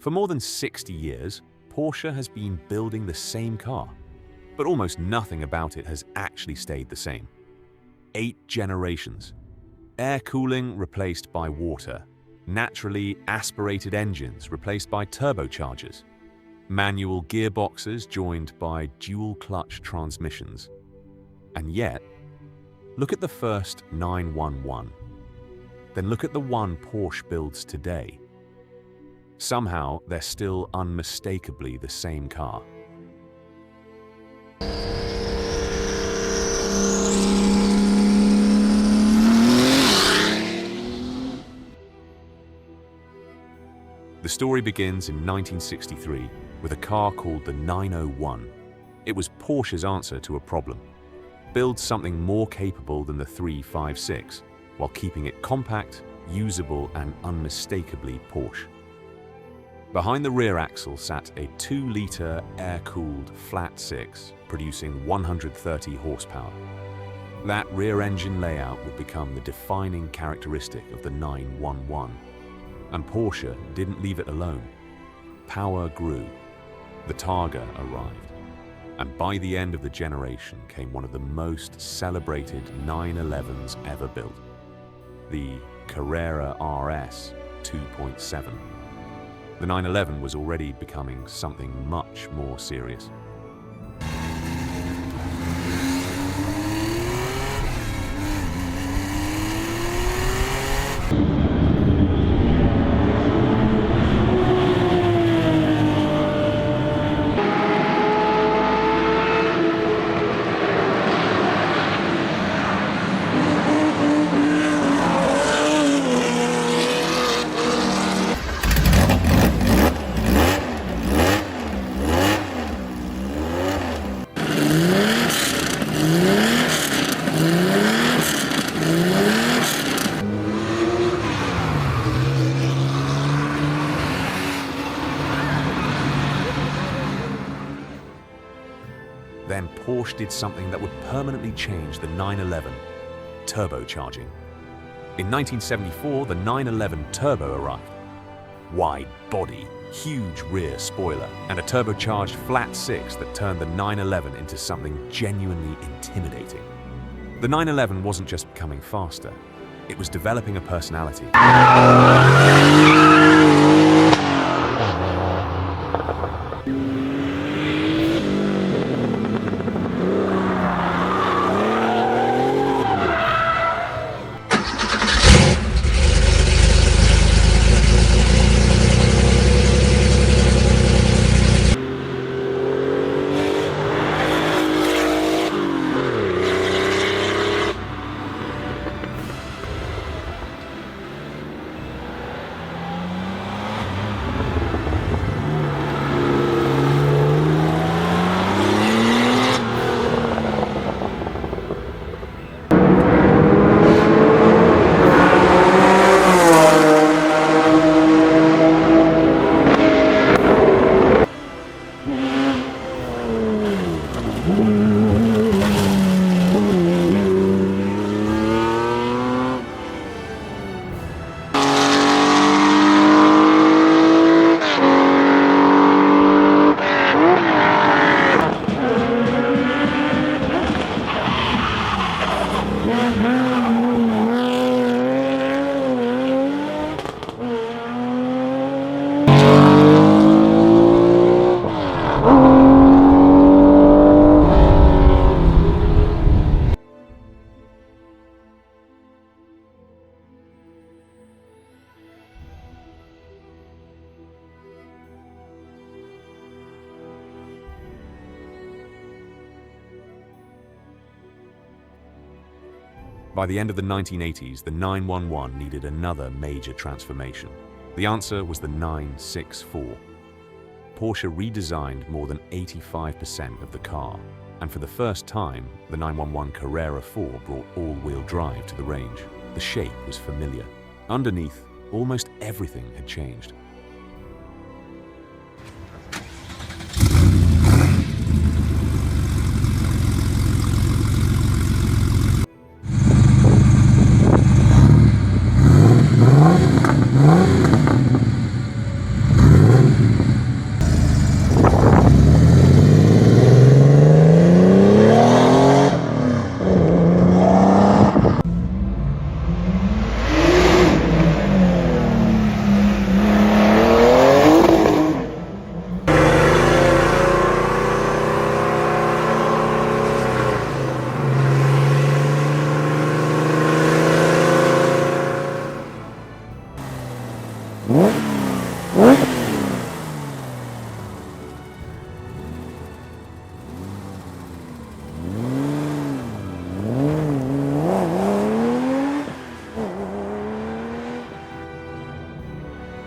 For more than 60 years, Porsche has been building the same car, but almost nothing about it has actually stayed the same. 8 generations. Air cooling replaced by water. Naturally aspirated engines replaced by turbochargers. Manual gearboxes joined by dual-clutch transmissions. And yet, look at the first 911. Then look at the one Porsche builds today. Somehow, they're still unmistakably the same car. The story begins in 1963 with a car called the 901. It was Porsche's answer to a problem. Build something more capable than the 356, while keeping it compact, usable, and unmistakably Porsche. Behind the rear axle sat a 2-liter air-cooled flat 6, producing 130 horsepower. That rear engine layout would become the defining characteristic of the 911. And Porsche didn't leave it alone. Power grew. The Targa arrived. And by the end of the generation came one of the most celebrated 911s ever built, the Carrera RS 2.7. The 911 was already becoming something much more serious. Then Porsche did something that would permanently change the 911, turbocharging. In 1974, the 911 Turbo arrived. Wide body, huge rear spoiler, and a turbocharged flat 6 that turned the 911 into something genuinely intimidating. The 911 wasn't just becoming faster, it was developing a personality. By the end of the 1980s, the 911 needed another major transformation. The answer was the 964. Porsche redesigned more than 85% of the car, and for the first time, the 911 Carrera 4 brought all-wheel drive to the range. The shape was familiar. Underneath, almost everything had changed.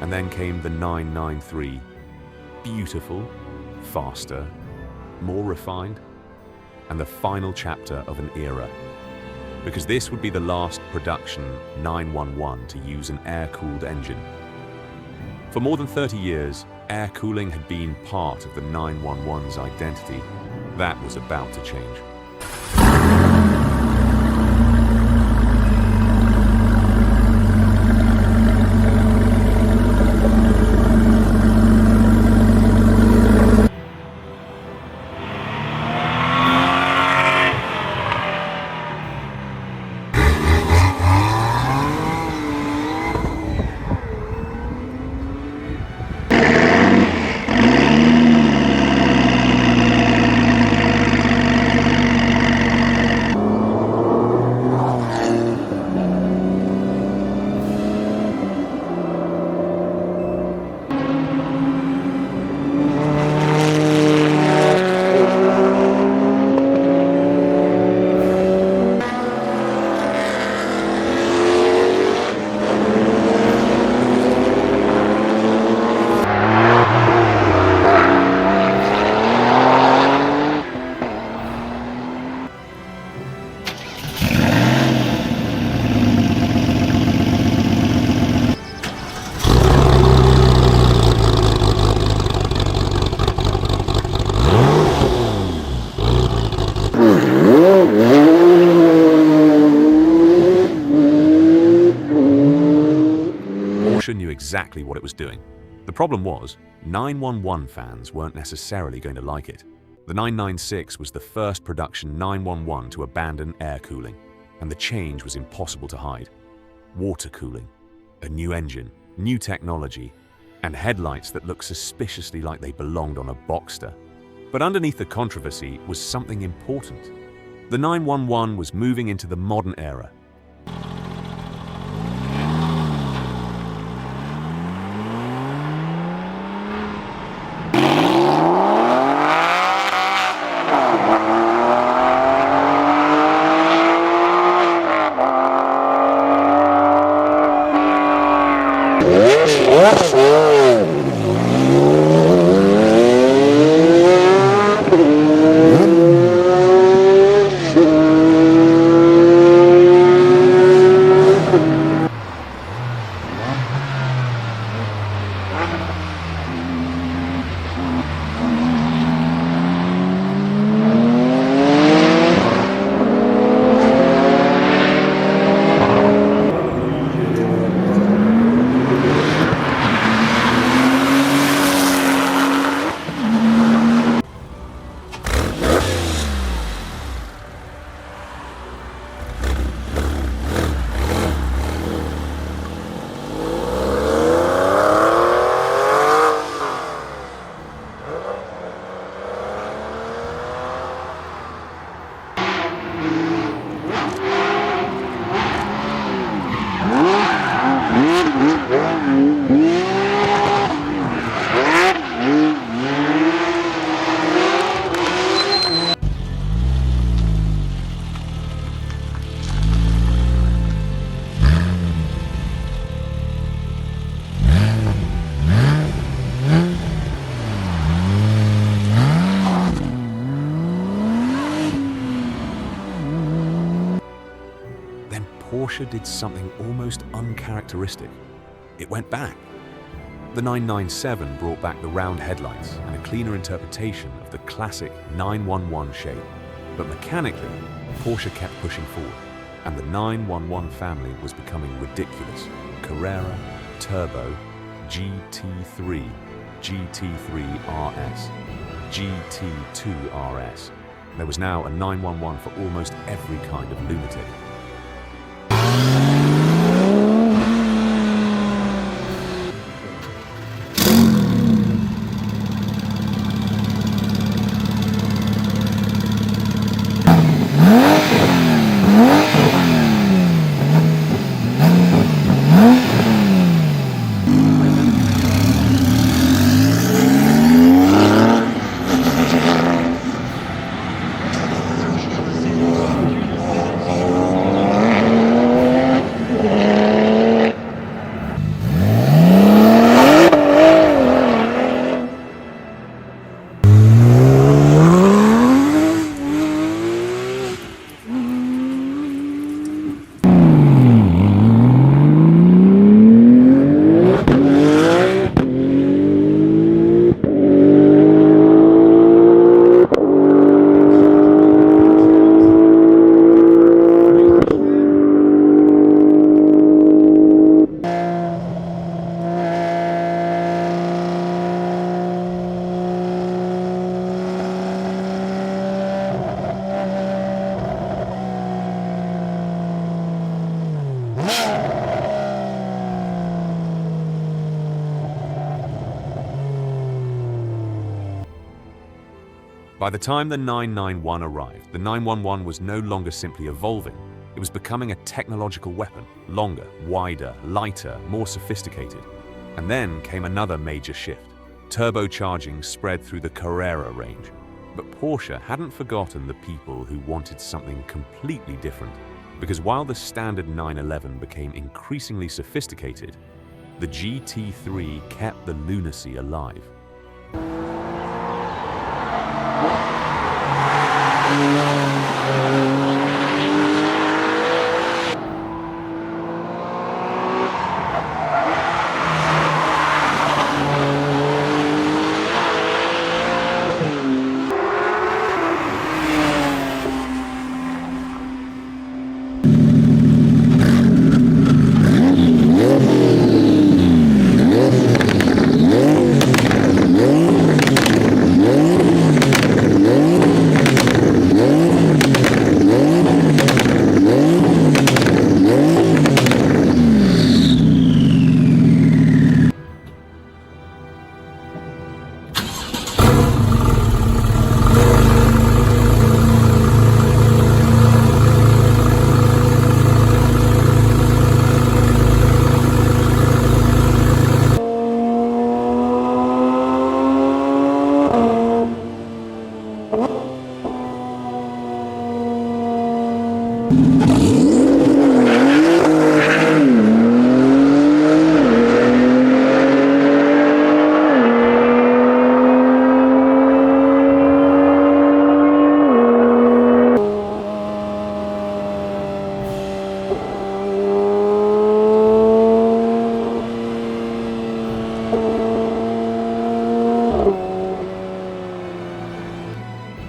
And then came the 993, beautiful, faster, more refined, and the final chapter of an era. Because this would be the last production 911 to use an air-cooled engine. For more than 30 years, air cooling had been part of the 911's identity. That was about to change. Porsche knew exactly what it was doing. The problem was, 911 fans weren't necessarily going to like it. The 996 was the first production 911 to abandon air cooling, and the change was impossible to hide. Water cooling, a new engine, new technology, and headlights that looked suspiciously like they belonged on a Boxster. But underneath the controversy was something important. The 911 was moving into the modern era. Porsche did something almost uncharacteristic. It went back. The 997 brought back the round headlights and a cleaner interpretation of the classic 911 shape. But mechanically, Porsche kept pushing forward, and the 911 family was becoming ridiculous. Carrera, Turbo, GT3, GT3 RS, GT2 RS. There was now a 911 for almost every kind of lunatic. By the time the 991 arrived, the 911 was no longer simply evolving. It was becoming a technological weapon, longer, wider, lighter, more sophisticated. And then came another major shift. Turbocharging spread through the Carrera range. But Porsche hadn't forgotten the people who wanted something completely different. Because while the standard 911 became increasingly sophisticated, the GT3 kept the lunacy alive.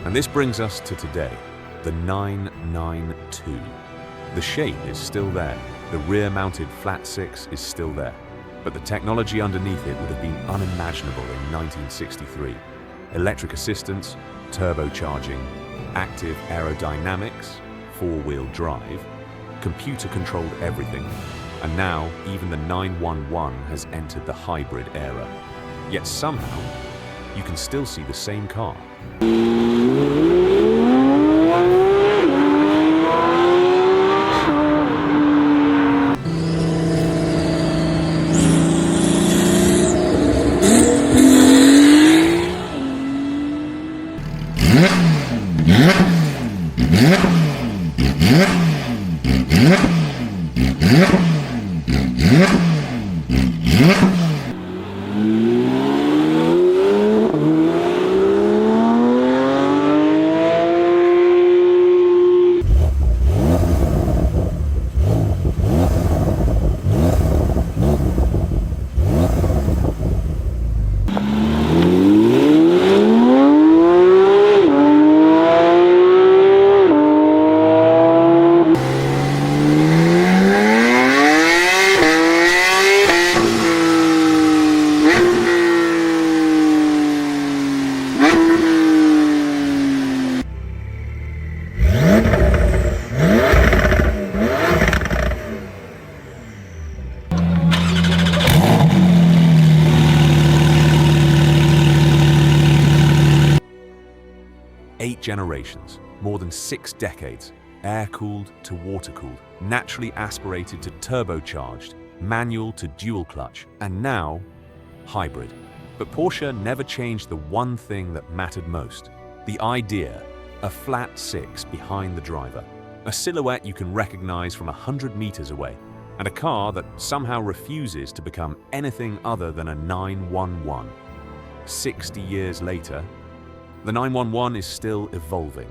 And this brings us to today, the 992. The shape is still there, the rear-mounted flat six is still there, but the technology underneath it would have been unimaginable in 1963. Electric assistance, turbocharging, active aerodynamics, four-wheel drive, computer-controlled everything, and now even the 911 has entered the hybrid era. Yet somehow, you can still see the same car. Generations, more than 6 decades, air-cooled to water-cooled, naturally aspirated to turbocharged, manual to dual-clutch, and now, hybrid. But Porsche never changed the one thing that mattered most, the idea, a flat six behind the driver, a silhouette you can recognize from 100 meters away, and a car that somehow refuses to become anything other than a 911. 60 years later, the 911 is still evolving,